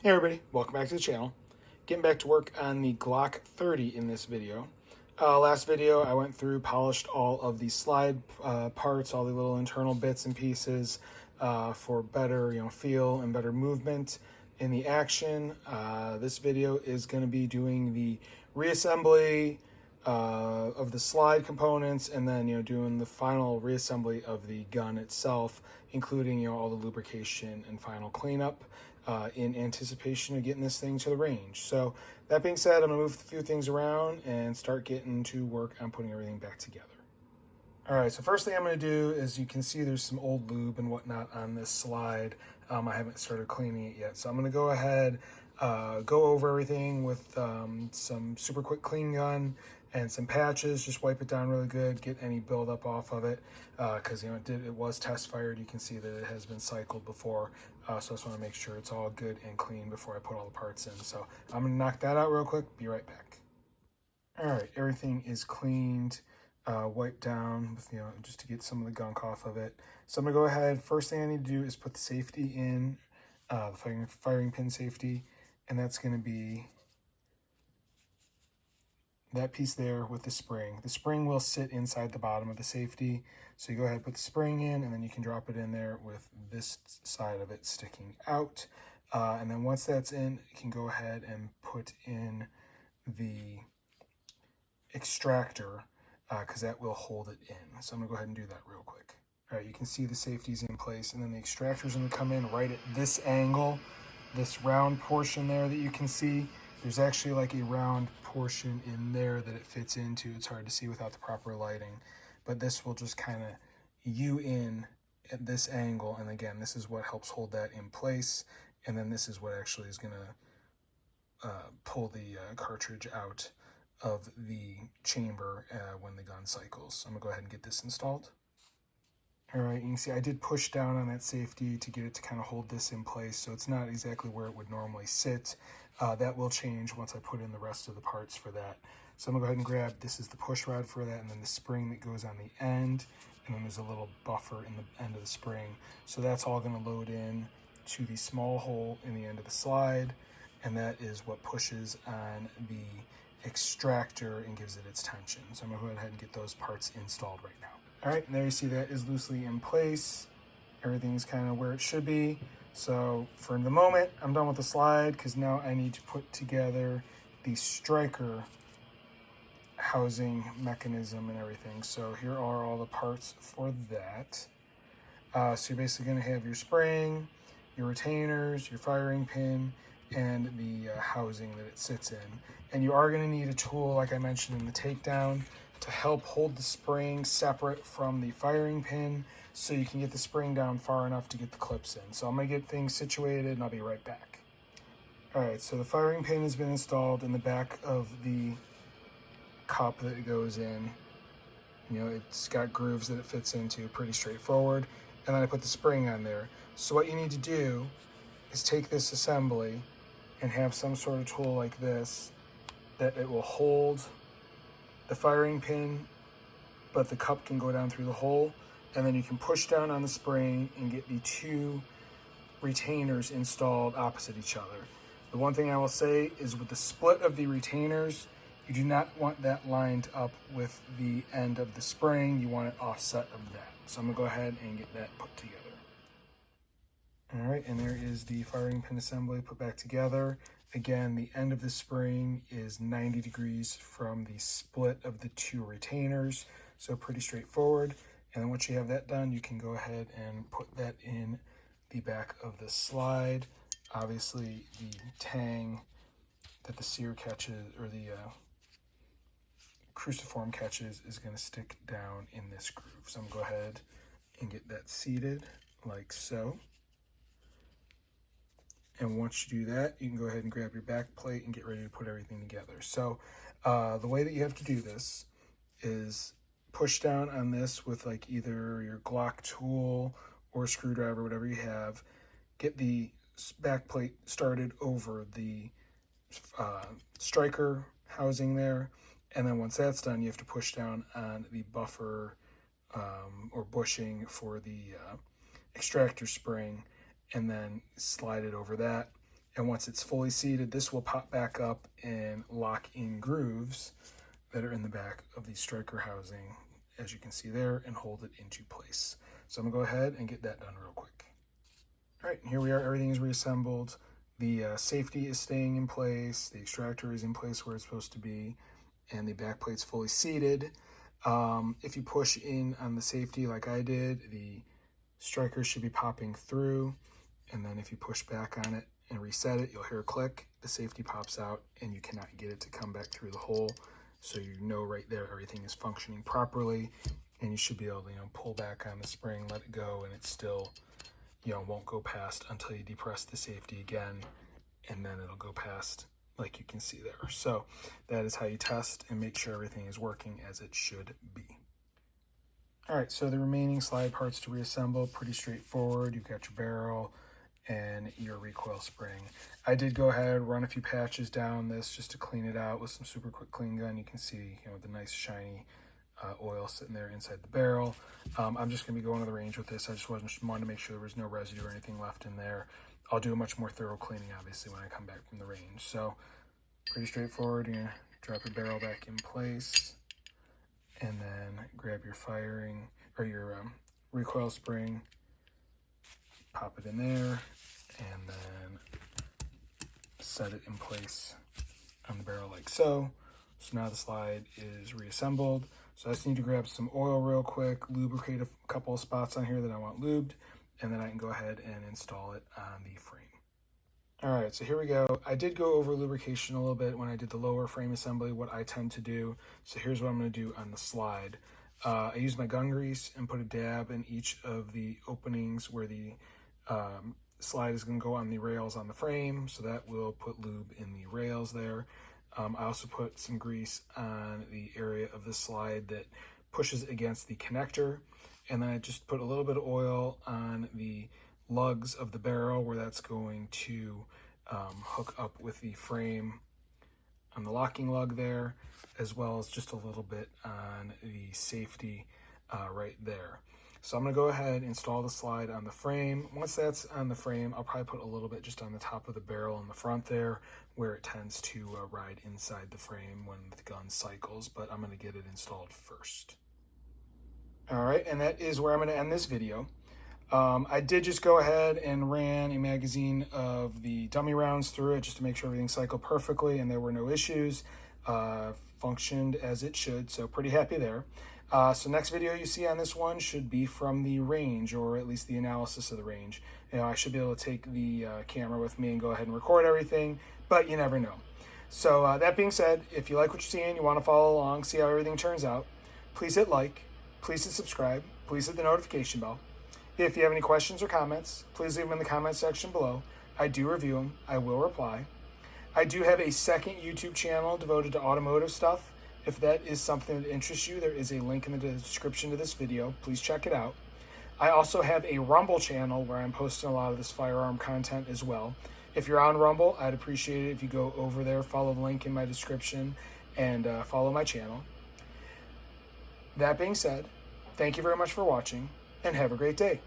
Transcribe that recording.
Hey everybody, welcome back to the channel. Getting back to work on the Glock 30 in this video. Last video I went through, polished all of the slide parts, all the little internal bits and pieces for better feel and better movement in the action. This video is going to be doing the reassembly of the slide components, and then doing the final reassembly of the gun itself, including all the lubrication and final cleanup in anticipation of getting this thing to the range. So that being said, I'm gonna move a few things around and start getting to work on putting everything back together. All right, so first thing I'm gonna do is, you can see there's some old lube and whatnot on this slide. I haven't started cleaning it yet. So I'm gonna go ahead, go over everything with some super quick clean gun and some patches. Just wipe it down really good, get any buildup off of it, because it was test fired. You can see that it has been cycled before, so I just want to make sure it's all good and clean before I put all the parts in. So I'm gonna knock that out real quick. Be right back. All right, everything is cleaned, wiped down with, just to get some of the gunk off of it. So I'm gonna go ahead. First thing I need to do is put the safety in, the firing pin safety, and that's gonna be that piece there with the spring. The spring will sit inside the bottom of the safety. So you go ahead and put the spring in, and then you can drop it in there with this side of it sticking out. And then once that's in, you can go ahead and put in the extractor, because that will hold it in. So I'm gonna go ahead and do that real quick. All right, you can see the safety's in place, and then the extractor is gonna come in right at this angle, this round portion there that you can see. There's actually like a round portion in there that it fits into. It's hard to see without the proper lighting, but this will just kind of U in at this angle. And again, this is what helps hold that in place. And then this is what actually is gonna pull the cartridge out of the chamber when the gun cycles. So I'm gonna go ahead and get this installed. All right, you can see I did push down on that safety to get it to kind of hold this in place, so it's not exactly where it would normally sit. That will change once I put in the rest of the parts for that. So I'm gonna go ahead and grab, this is the push rod for that, and then the spring that goes on the end, and then there's a little buffer in the end of the spring. So that's all gonna load in to the small hole in the end of the slide, and that is what pushes on the extractor and gives it its tension. So I'm gonna go ahead and get those parts installed right now. All right, and there you see that is loosely in place. Everything's kind of where it should be. So for the moment, I'm done with the slide, because now I need to put together the striker housing mechanism and everything. So here are all the parts for that. So you're basically going to have your spring, your retainers, your firing pin, and the housing that it sits in. And you are going to need a tool, like I mentioned in the takedown, to help hold the spring separate from the firing pin, so you can get the spring down far enough to get the clips in. So I'm going to get things situated, and I'll be right back. All right, so the firing pin has been installed in the back of the cup that it goes in. It's got grooves that it fits into, pretty straightforward. And then I put the spring on there. So what you need to do is take this assembly and have some sort of tool like this that it will hold the firing pin, but the cup can go down through the hole, and then you can push down on the spring and get the two retainers installed opposite each other. The one thing I will say is, with the split of the retainers, you do not want that lined up with the end of the spring. You want it offset of that. So I'm gonna go ahead and get that put together. All right, and there is the firing pin assembly put back together. Again, the end of the spring is 90 degrees from the split of the two retainers, so pretty straightforward. And then once you have that done, you can go ahead and put that in the back of the slide. Obviously, the tang that the sear catches, or the cruciform catches, is going to stick down in this groove. So I'm going to go ahead and get that seated like so. And once you do that, you can go ahead and grab your back plate and get ready to put everything together. So the way that you have to do this is push down on this with like either your Glock tool or a screwdriver, whatever you have. Get the back plate started over the striker housing there. And then once that's done, you have to push down on the buffer or bushing for the extractor spring, and then slide it over that. And once it's fully seated, this will pop back up and lock in grooves that are in the back of the striker housing, as you can see there, and hold it into place. So I'm gonna go ahead and get that done real quick. All right, here we are, everything is reassembled. The safety is staying in place, the extractor is in place where it's supposed to be, and the back plate's fully seated. If you push in on the safety like I did, the striker should be popping through, and then if you push back on it and reset it, you'll hear a click, the safety pops out, and you cannot get it to come back through the hole. So you know right there everything is functioning properly, and you should be able to, pull back on the spring, let it go, and it still, won't go past until you depress the safety again, and then it'll go past like you can see there. So that is how you test and make sure everything is working as it should be. All right, so the remaining slide parts to reassemble, pretty straightforward. You've got your barrel and your recoil spring. I did go ahead, run a few patches down this just to clean it out with some super quick clean gun. You can see, the nice shiny oil sitting there inside the barrel. I'm just gonna be going to the range with this. I just wanted to make sure there was no residue or anything left in there. I'll do a much more thorough cleaning, obviously, when I come back from the range. So pretty straightforward. You're gonna drop your barrel back in place, and then grab your firing or your recoil spring, pop it in there, and then set it in place on the barrel like so. So now the slide is reassembled. So I just need to grab some oil real quick, lubricate a couple of spots on here that I want lubed, and then I can go ahead and install it on the frame. All right, so here we go. I did go over lubrication a little bit when I did the lower frame assembly, what I tend to do. So here's what I'm gonna do on the slide. I use my gun grease and put a dab in each of the openings where the slide is gonna go on the rails on the frame, so that will put lube in the rails there. I also put some grease on the area of the slide that pushes against the connector, and then I just put a little bit of oil on the lugs of the barrel where that's going to hook up with the frame on the locking lug there, as well as just a little bit on the safety right there. So I'm gonna go ahead and install the slide on the frame. Once that's on the frame, I'll probably put a little bit just on the top of the barrel in the front there, where it tends to ride inside the frame when the gun cycles, but I'm gonna get it installed first. All right, and that is where I'm gonna end this video. I did just go ahead and ran a magazine of the dummy rounds through it just to make sure everything cycled perfectly and there were no issues. Functioned as it should, so pretty happy there. So next video you see on this one should be from the range, or at least the analysis of the range. I should be able to take the camera with me and go ahead and record everything, but you never know. So that being said, if you like what you're seeing, you want to follow along, see how everything turns out, please hit like, please hit subscribe, please hit the notification bell. If you have any questions or comments, please leave them in the comment section below. I do review them. I will reply. I do have a second YouTube channel devoted to automotive stuff. If that is something that interests you, there is a link in the description to this video. Please check it out. I also have a Rumble channel where I'm posting a lot of this firearm content as well. If you're on Rumble, I'd appreciate it if you go over there, follow the link in my description, and follow my channel. That being said, thank you very much for watching, and have a great day.